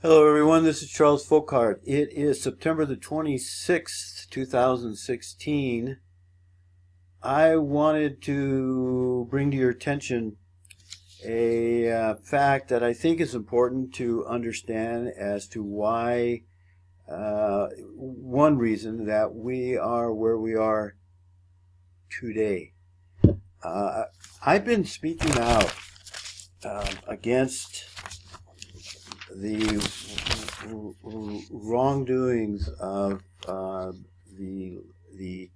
Hello everyone, this is Charles Folkart. It is September the 26th, 2016. I wanted to bring to your attention a fact that I think is important to understand as to why, one reason that we are where we are today. I've been speaking out against the wrongdoings of the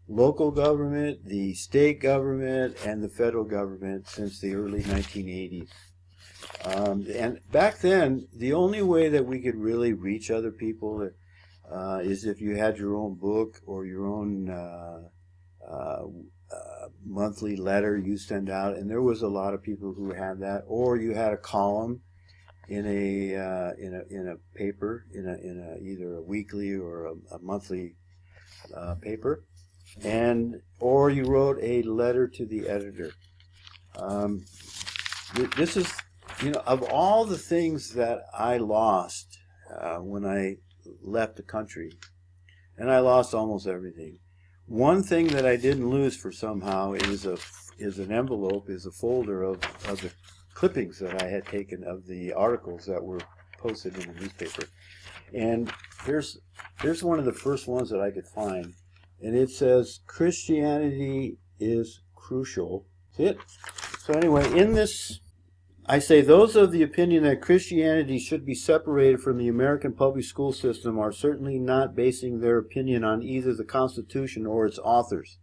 local government, the state government, and the federal government since the early 1980s. And back then, the only way that we could really reach other people is if you had your own book or your own monthly letter you send out, and there was a lot of people who had that, or you had a column in a paper, in either a weekly or a monthly paper, or you wrote a letter to the editor. This is, of all the things that I lost when I left the country, and I lost almost everything. One thing that I didn't lose for somehow is an envelope, is a folder of the clippings that I had taken of the articles that were posted in the newspaper. And here's one of the first ones that I could find, and it says, "Christianity is crucial." That's it. So anyway, in this, I say, those of the opinion that Christianity should be separated from the American public school system are certainly not basing their opinion on either the Constitution or its authors.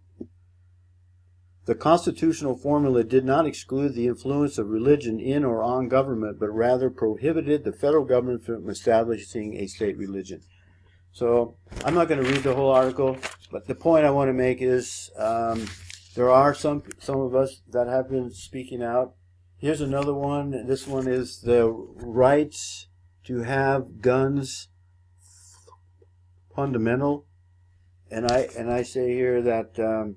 The constitutional formula did not exclude the influence of religion in or on government, but rather prohibited the federal government from establishing a state religion. So I'm not going to read the whole article, but the point I want to make is there are some of us that have been speaking out. Here's another one. This one is the rights to have guns fundamental, and I say here that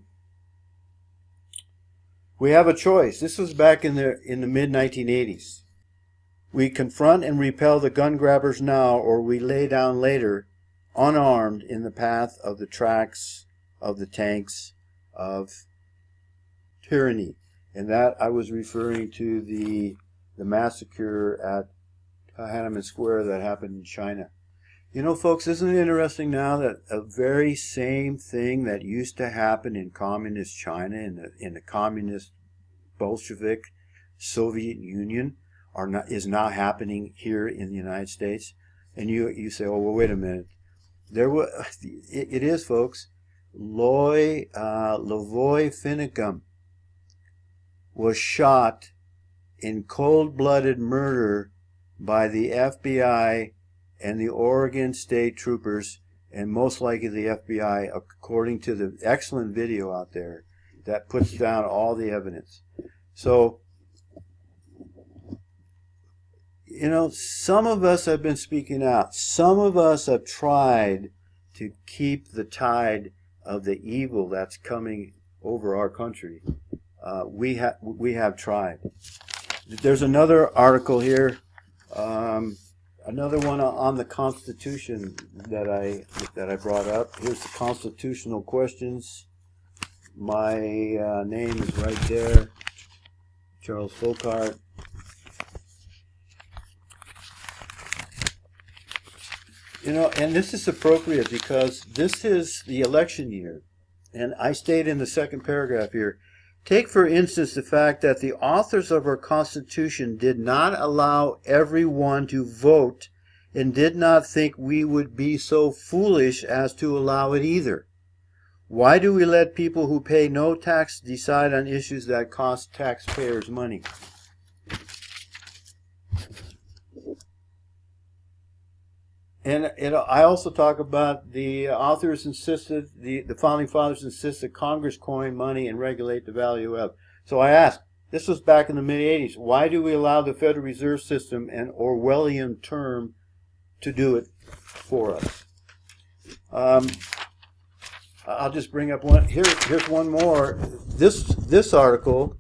we have a choice. This was back in the mid-1980s. We confront and repel the gun grabbers now, or we lay down later, unarmed, in the path of the tracks of the tanks of tyranny. And that I was referring to the massacre at Tiananmen Square that happened in China. You know, folks, isn't it interesting now that a very same thing that used to happen in communist China, in the communist Bolshevik Soviet Union, is now happening here in the United States? And you say, oh, well, wait a minute. It is, folks. Lavoy Finicum was shot in cold-blooded murder by the FBI and the Oregon State Troopers, and most likely the FBI, according to the excellent video out there that puts down all the evidence. So, some of us have been speaking out. Some of us have tried to keep the tide of the evil that's coming over our country. We have tried. There's another article here. Another one on the Constitution that I brought up. Here's the constitutional questions. My name is right there, Charles Folkart. And this is appropriate because this is the election year. And I state in the second paragraph here, take for instance the fact that the authors of our Constitution did not allow everyone to vote and did not think we would be so foolish as to allow it either. Why do we let people who pay no tax decide on issues that cost taxpayers money? And I also talk about the authors insisted, the founding fathers insisted Congress coin money and regulate the value of. So I asked, this was back in the mid-80s, why do we allow the Federal Reserve System, an Orwellian term, to do it for us? I'll just bring up one. Here's one more. This article,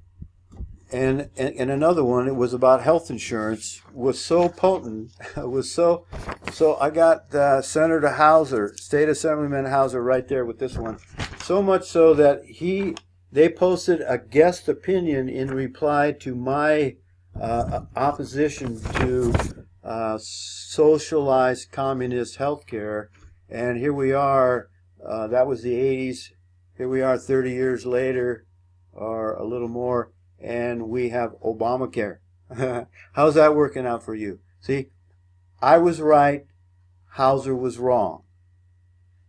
and another one, it was about health insurance, was so potent, was so I got Senator Hauser, State Assemblyman Hauser, right there with this one. So much so that they posted a guest opinion in reply to my opposition to socialized communist healthcare, and here we are. That was the 80s. Here we are 30 years later, or a little more, and we have Obamacare. How's that working out for you? See, I was right, Hauser was wrong.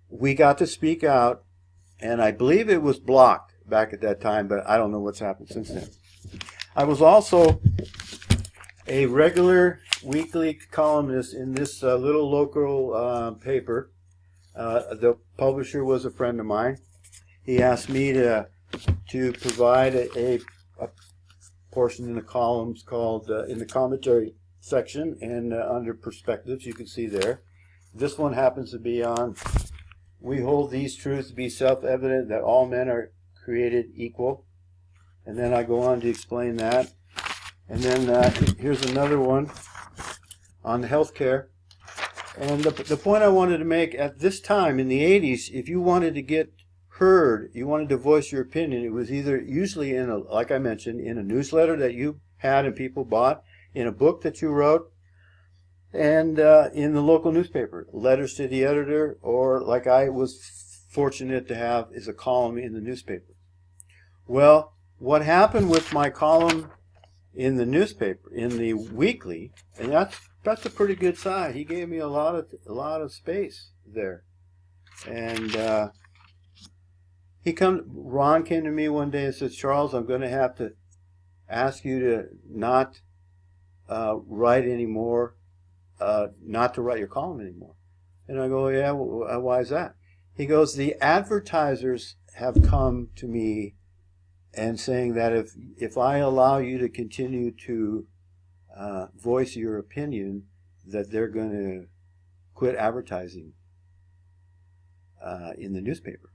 We got to speak out, and I believe it was blocked back at that time, but I don't know what's happened since then. I was also a regular weekly columnist in this little local paper. The publisher was a friend of mine. He asked me to provide a portion in the columns called in the commentary section and under perspectives, you can see there. This one happens to be on, we hold these truths to be self-evident that all men are created equal. And then I go on to explain that. And then here's another one on healthcare. And the point I wanted to make, at this time in the 80s, if you wanted to get heard, you wanted to voice your opinion, it was either usually in a, like I mentioned, in a newsletter that you had and people bought, in a book that you wrote, and in the local newspaper, letters to the editor, or like I was fortunate to have, is a column in the newspaper. Well, what happened with my column in the newspaper, in the weekly, and that's a pretty good size. He gave me a lot of space there, and Ron came to me one day and said, "Charles, I'm going to have to ask you to not write anymore, not to write your column anymore." And I go, "Yeah, why is that?" He goes, "The advertisers have come to me and saying that if I allow you to continue to voice your opinion, that they're going to quit advertising in the newspaper."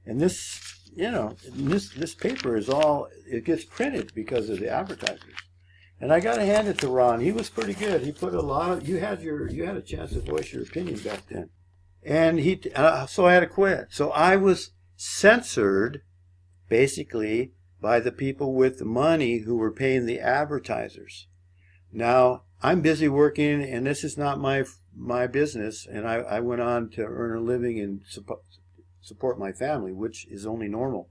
And this, this paper is all, it gets printed because of the advertisers. And I got to hand it to Ron. He was pretty good. He put a lot of, you had a chance to voice your opinion back then. And so I had to quit. So I was censored, basically, by the people with the money who were paying the advertisers. Now, I'm busy working, and this is not my business, and I went on to earn a living and support my family, which is only normal.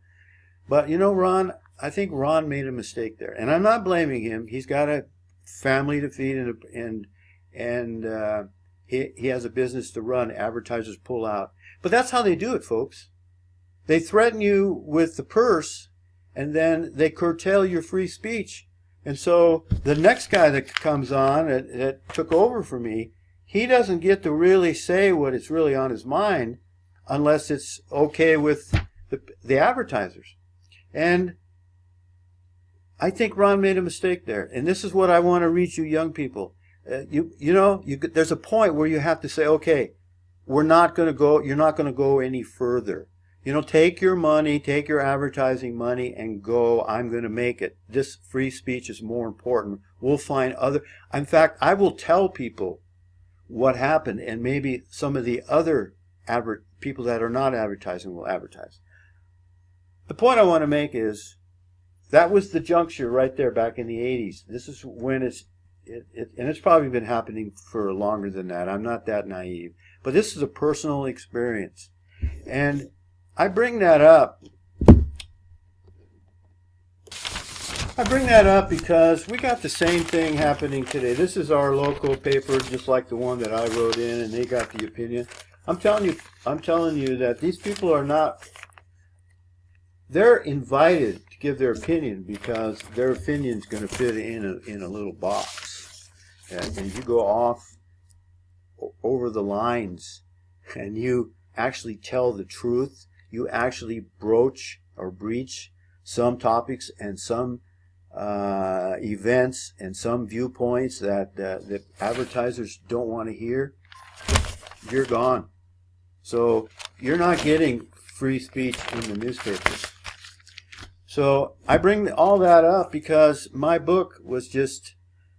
But Ron, I think Ron made a mistake there, and I'm not blaming him. He's got a family to feed, and he has a business to run. Advertisers pull out, but that's how they do it, folks. They threaten you with the purse, and then they curtail your free speech. And so the next guy that comes on that took over for me, he doesn't get to really say what is really on his mind unless it's okay with the advertisers. And I think Ron made a mistake there. And this is what I want to reach you young people. There's a point where you have to say, okay, you're not going to go any further. Take your money, take your advertising money and go. I'm going to make it. This free speech is more important. We'll find other. In fact, I will tell people what happened, and maybe some of the other people that are not advertising will advertise. The point I want to make is that was the juncture right there back in the 80s. This is when and it's probably been happening for longer than that. I'm not that naive. But this is a personal experience. And I bring that up. Because we got the same thing happening today. This is our local paper, just like the one that I wrote in, and they got the opinion. I'm telling you that these people are not. They're invited to give their opinion because their opinion is going to fit in a little box, and you go off over the lines, and you actually tell the truth. You actually broach or breach some topics and some events and some viewpoints that the advertisers don't want to hear. You're gone. So you're not getting free speech in the newspapers. So I bring all that up because my book was just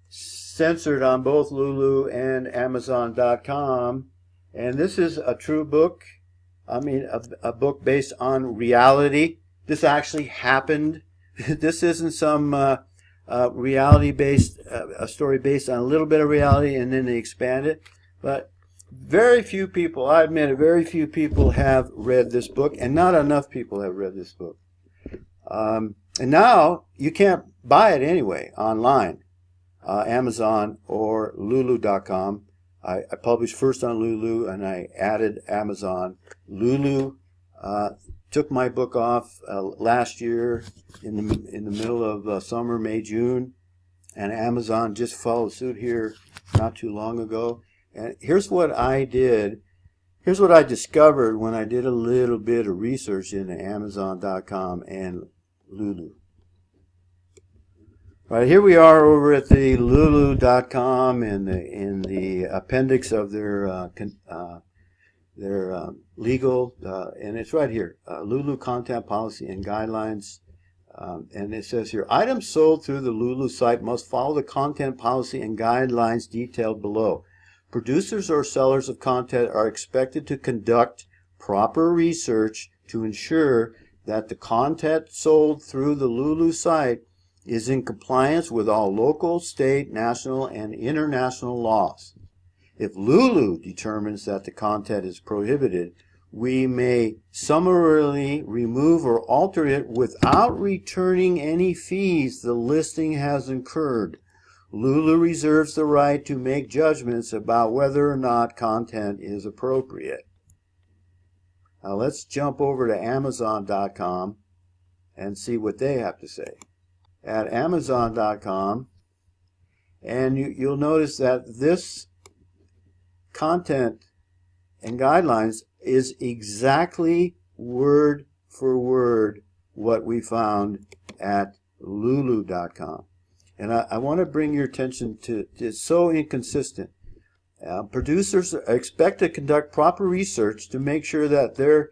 censored on both Lulu and Amazon.com. And this is a true book. I mean, a book based on reality. This actually happened. This isn't some reality-based, a story based on a little bit of reality and then they expand it. But very few people, I admit it, very few people have read this book, and not enough people have read this book. And now you can't buy it anyway online, Amazon or Lulu.com. I published first on Lulu and I added Amazon. Lulu took my book off last year in the middle of summer, May, June, and Amazon just followed suit here not too long ago. And here's what I did. Here's what I discovered when I did a little bit of research into Amazon.com and Lulu. Right, here we are over at the Lulu.com in the appendix of their legal, and it's right here, Lulu Content Policy and Guidelines. And it says here, items sold through the Lulu site must follow the content policy and guidelines detailed below. Producers or sellers of content are expected to conduct proper research to ensure that the content sold through the Lulu site is in compliance with all local, state, national, and international laws. If Lulu determines that the content is prohibited, we may summarily remove or alter it without returning any fees the listing has incurred. Lulu reserves the right to make judgments about whether or not content is appropriate. Now let's jump over to Amazon.com and see what they have to say. At Amazon.com, and you'll notice that this content and guidelines is exactly word for word what we found at Lulu.com. And I want to bring your attention to it's so inconsistent. Producers expect to conduct proper research to make sure that their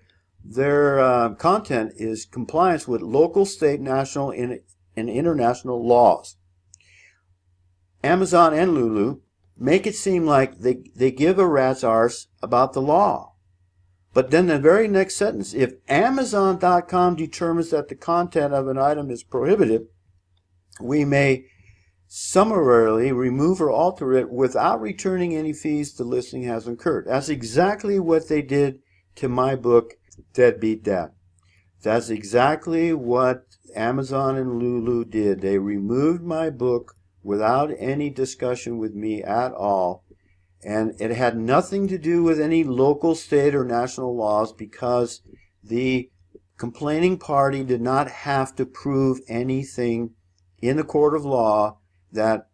content is compliance with local, state, national, and international laws. Amazon and Lulu make it seem like they give a rat's arse about the law. But then the very next sentence, if Amazon.com determines that the content of an item is prohibited, we may summarily remove or alter it without returning any fees the listing has incurred. That's exactly what they did to my book, Deadbeat Dad. That's exactly what Amazon and Lulu did. They removed my book without any discussion with me at all. And it had nothing to do with any local, state, or national laws because the complaining party did not have to prove anything in the court of law that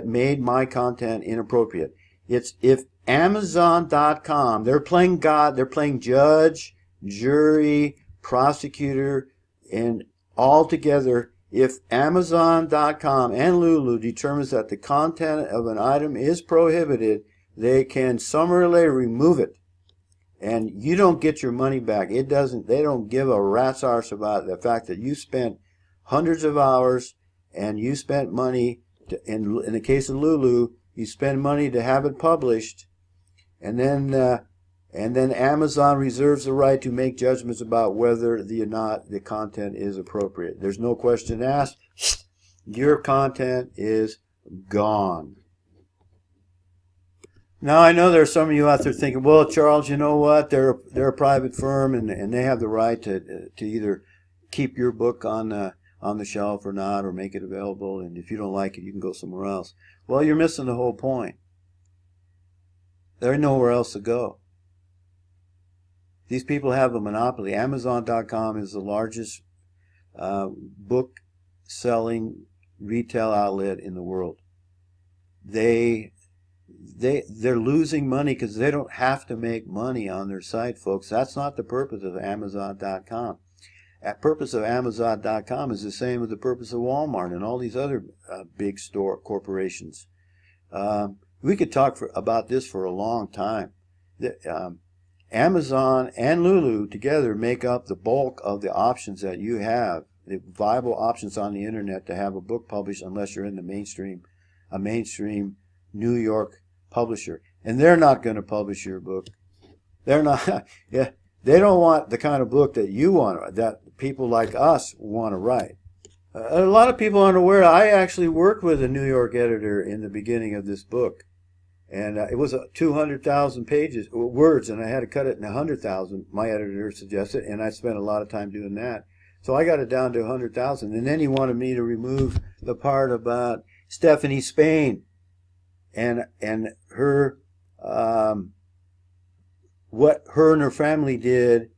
made my content inappropriate. It's if Amazon.com, they're playing God, they're playing judge, jury, prosecutor, and all together. If Amazon.com and Lulu determines that the content of an item is prohibited, they can summarily remove it. And you don't get your money back. They don't give a rat's arse about the fact that you spent hundreds of hours and you spent money in the case of Lulu, you spend money to have it published, and then Amazon reserves the right to make judgments about whether or not the content is appropriate. There's no question asked. Your content is gone. Now I know there are some of you out there thinking, well, Charles, you know what? They're a private firm and they have the right to either keep your book on the shelf or not, or make it available, and if you don't like it, you can go somewhere else. Well, you're missing the whole point. There's nowhere else to go. These people have a monopoly. Amazon.com is the largest book-selling retail outlet in the world. They're losing money because they don't have to make money on their site, folks. That's not the purpose of Amazon.com. The purpose of Amazon.com is the same as the purpose of Walmart and all these other big store corporations. We could talk about this for a long time. Amazon and Lulu together make up the bulk of the options that you have the viable options on the internet to have a book published unless you're in a mainstream New York publisher. And they're not going to publish your book. They're not, yeah, they don't want the kind of book that you want, that people like us want to write. A lot of people aren't aware, I actually worked with a New York editor in the beginning of this book. And it was 200,000 words, and I had to cut it in 100,000, my editor suggested, and I spent a lot of time doing that. So I got it down to 100,000, and then he wanted me to remove the part about Stephanie Spain and her, what her and her family did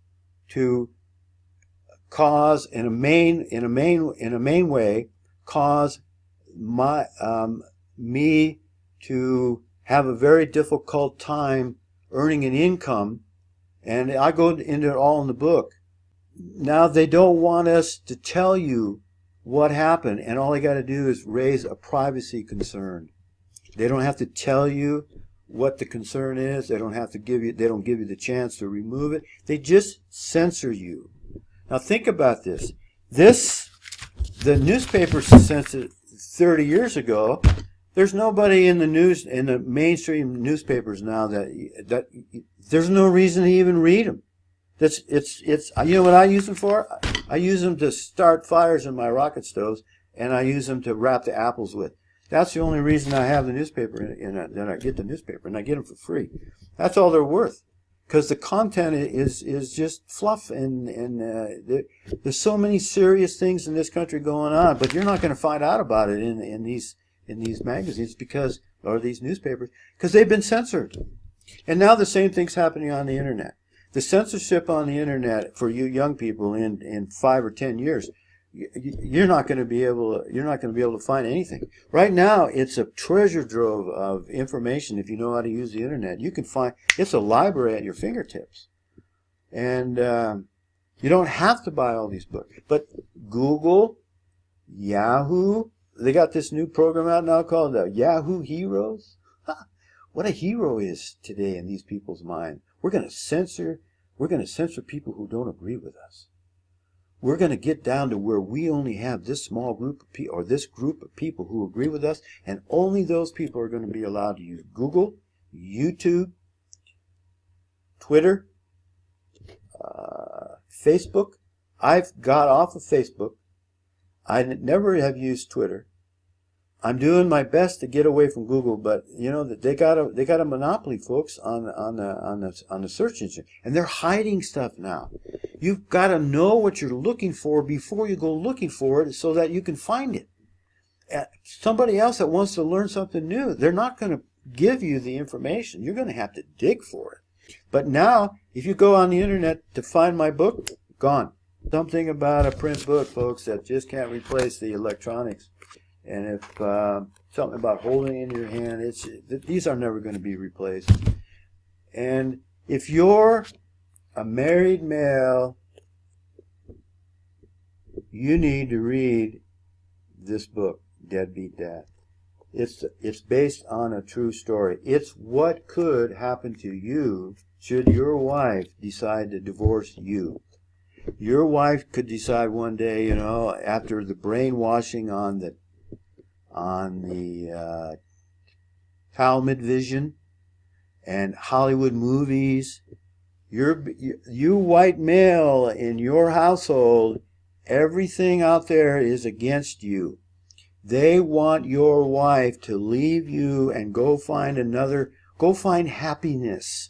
to cause, in a main way, cause me to have a very difficult time earning an income, and I go into it all in the book. Now they don't want us to tell you what happened, and all they got to do is raise a privacy concern. They don't have to tell you what the concern is. They don't have to give you. They don't give you the chance to remove it. They just censor you. Now think about this. The newspapers censored 30 years ago. There's nobody in the mainstream newspapers now that there's no reason to even read them. It's you know what I use them for? I use them to start fires in my rocket stoves, and I use them to wrap the apples with. That's the only reason I have the newspaper, that I get the newspaper, and I get them for free. That's all they're worth, because the content is just fluff, and there's so many serious things in this country going on, but you're not going to find out about it in these magazines or these newspapers, because they've been censored. And now the same thing's happening on the internet. The censorship on the internet for you young people in 5 or 10 years, you're not going to be able to find anything. Right now, it's a treasure trove of information if you know how to use the internet. You can find, it's a library at your fingertips. And you don't have to buy all these books. But Google, Yahoo, they got this new program out now called Yahoo Heroes. What a hero is today in these people's mind. We're going to censor people who don't agree with us. We're going to get down to where we only have this small group of people, or this group of people who agree with us, and only those people are going to be allowed to use Google, YouTube, Twitter, Facebook. I've got off of Facebook. I never have used Twitter. I'm doing my best to get away from Google, but you know that they got a monopoly, folks, on the search engine, and they're hiding stuff now. You've got to know what you're looking for before you go looking for it, so that you can find it. Somebody else that wants to learn something new, they're not going to give you the information. You're going to have to dig for it. But now, if you go on the internet to find my book, gone. Something about a print book, folks, that just can't replace the electronics. And if something about holding it in your hand, these are never going to be replaced. And if you're a married male, you need to read this book, Deadbeat Dad. It's based on a true story. It's what could happen to you should your wife decide to divorce you. Your wife could decide one day, you know, after the brainwashing on the Talmud vision and Hollywood movies, you white male in your household, everything out there is against you. They want your wife to leave you and go find happiness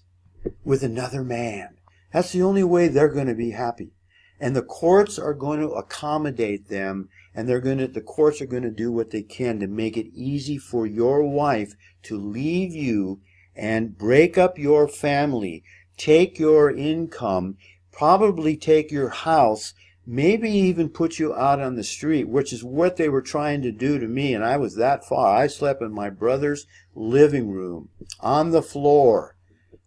with another man. That's the only way they're going to be happy. And the courts are going to accommodate them, and the courts are going to do what they can to make it easy for your wife to leave you and break up your family, take your income, probably take your house, maybe even put you out on the street, which is what they were trying to do to me, and I was that far. I slept in my brother's living room, on the floor.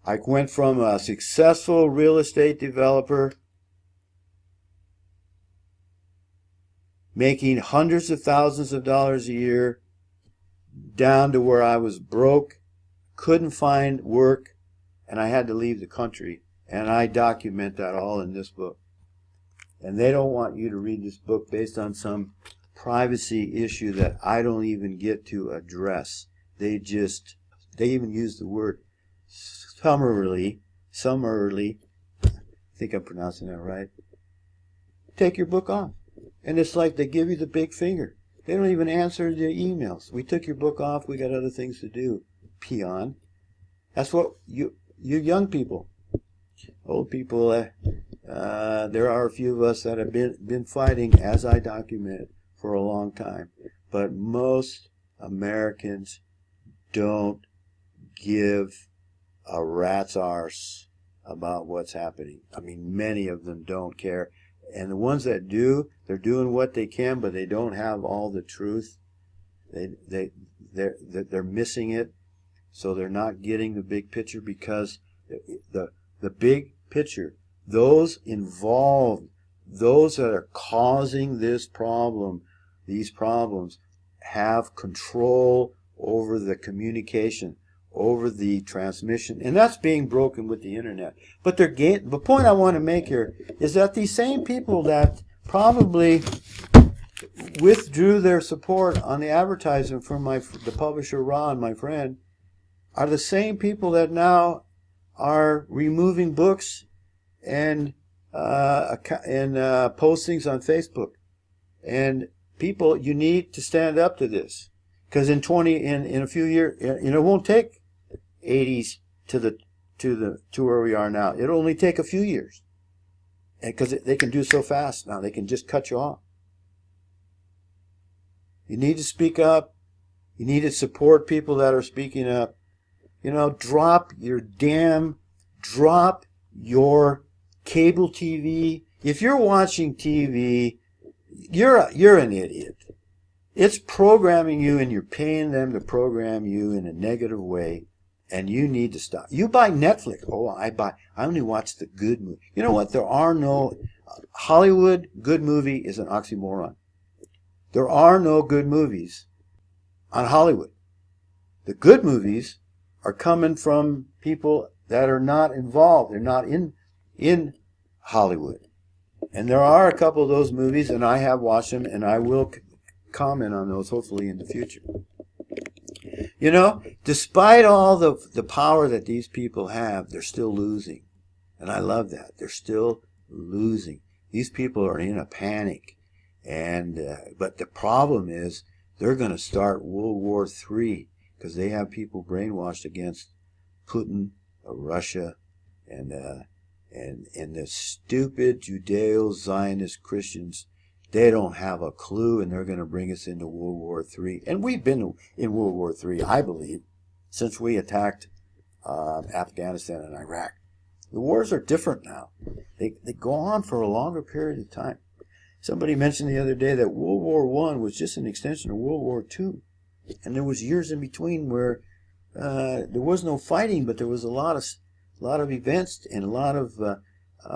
I went from a successful real estate developer making hundreds of thousands of dollars a year, down to where I was broke, couldn't find work, and I had to leave the country. And I document that all in this book. and they don't want you to read this book based on some privacy issue that I don't even get to address. They even use the word summarily, I think I'm pronouncing that right, take your book off. And it's like they give you the big finger. They don't even answer the emails. We took your book off, we got other things to do, peon. That's what you young people, old people, there are a few of us that have been fighting, as I document, for a long time. But most Americans don't give a rat's arse about what's happening. I mean, many of them don't care. And the ones that do, they're doing what they can, but they don't have all the truth. They're missing it, so they're not getting the big picture, because the big picture, those involved, those that are causing these problems, have control over the communication, over the transmission, and that's being broken with the internet. But the point I want to make here is that these same people that probably withdrew their support on the advertising from the publisher Ron, my friend, are the same people that now are removing books and postings on Facebook. And people, you need to stand up to this, because in a few years, it won't take 80s to where we are now. It'll only take a few years, because they can do so fast now. They can just cut you off. You need to speak up. You need to support people that are speaking up. Drop your cable TV. If you're watching TV, you're an idiot. It's programming you, and you're paying them to program you in a negative way, and you need to stop. You buy Netflix. I only watch the good movie. You know what? There are no Hollywood good movie is an oxymoron. There are no good movies on Hollywood. The good movies are coming from people that are not involved. They're not in Hollywood. And there are a couple of those movies, and I have watched them, and I will comment on those hopefully in the future. Despite all the power that these people have, they're still losing. And I love that. They're still losing. These people are in a panic. But the problem is they're going to start World War III, because they have people brainwashed against Putin, Russia, and the stupid Judeo-Zionist Christians. They don't have a clue, and they're going to bring us into World War III. And we've been in World War III, I believe, since we attacked Afghanistan and Iraq. The wars are different now. They go on for a longer period of time. Somebody mentioned the other day that World War I was just an extension of World War II. And there was years in between where there was no fighting, but there was a lot of events and a lot of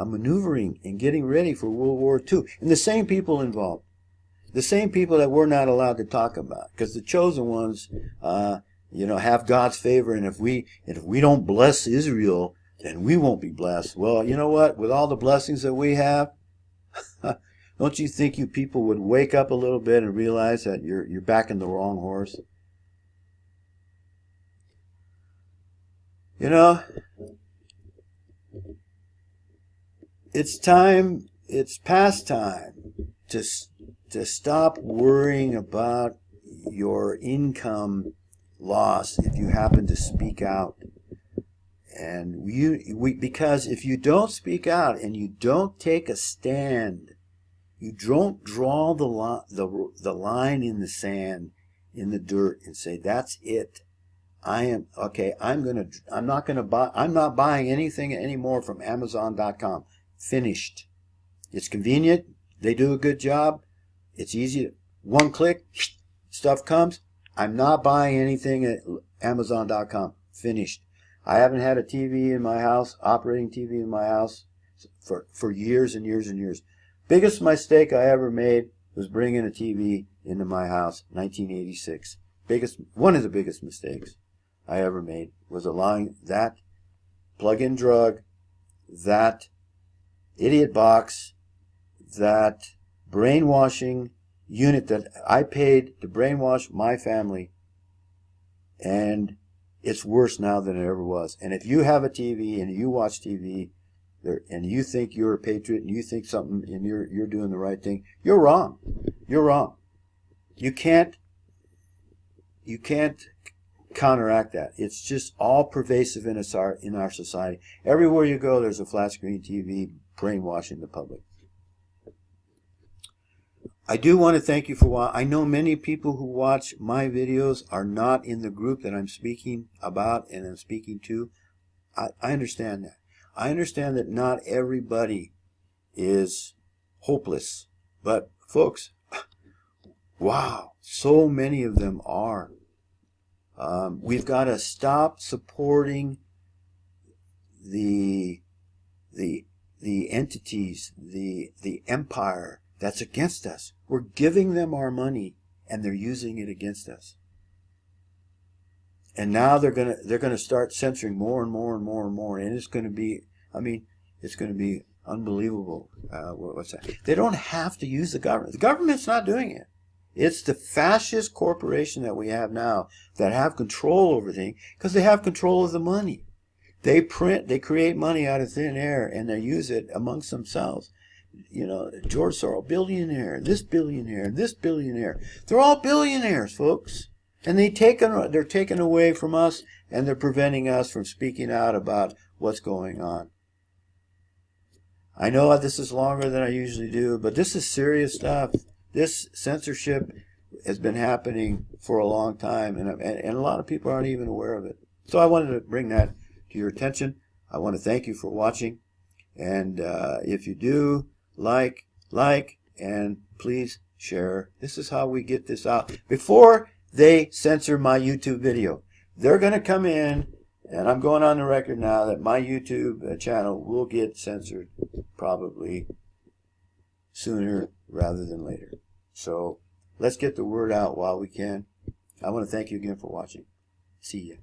maneuvering and getting ready for World War II. And the same people involved, the same people that we're not allowed to talk about, because the chosen ones, have God's favor, and if we don't bless Israel, then we won't be blessed. Well, you know what? With all the blessings that we have, don't you think you people would wake up a little bit and realize that you're backing the wrong horse? It's past time to stop worrying about your income loss if you happen to speak out. And because if you don't speak out and you don't take a stand, you don't draw the line in the sand, in the dirt, and say, that's it. I'm not buying anything anymore from Amazon.com. Finished. It's convenient. They do a good job. It's easy. One click, stuff comes. I'm not buying anything at Amazon.com. Finished. I haven't had a TV in my house, operating TV in my house, for years and years and years. Biggest mistake I ever made was bringing a TV into my house, 1986. One of the biggest mistakes I ever made was allowing that plug-in drug, that idiot box, that brainwashing unit that I paid to brainwash my family, and it's worse now than it ever was. And if you have a TV and you watch TV and you think you're a patriot and you think something and you're doing the right thing, you're wrong. You're wrong. You can't counteract that. It's just all pervasive in our society. Everywhere you go, there's a flat screen TV brainwashing the public. I do want to thank you for watching. I know many people who watch my videos are not in the group that I'm speaking about and I'm speaking to. I understand that. I understand that not everybody is hopeless. But folks, wow, so many of them are. We've got to stop supporting the entities, the empire that's against us. We're giving them our money and they're using it against us. And now they're gonna start censoring more and more and more and more, and it's going to be, I mean, it's going to be unbelievable. What's that? They don't have to use the government. The government's not doing it. It's the fascist corporation that we have now that have control over things because they have control of the money. They create money out of thin air and they use it amongst themselves. You know, George Soros, billionaire, this billionaire, this billionaire. They're all billionaires, folks. And they're taken away from us and they're preventing us from speaking out about what's going on. I know this is longer than I usually do, but this is serious stuff. This censorship has been happening for a long time, and a lot of people aren't even aware of it. So I wanted to bring that to your attention. I want to thank you for watching. And if you do, like, and please share. This is how we get this out. Before they censor my YouTube video, they're going to come in, and I'm going on the record now that my YouTube channel will get censored probably sooner rather than later. So let's get the word out while we can. I want to thank you again for watching. See ya.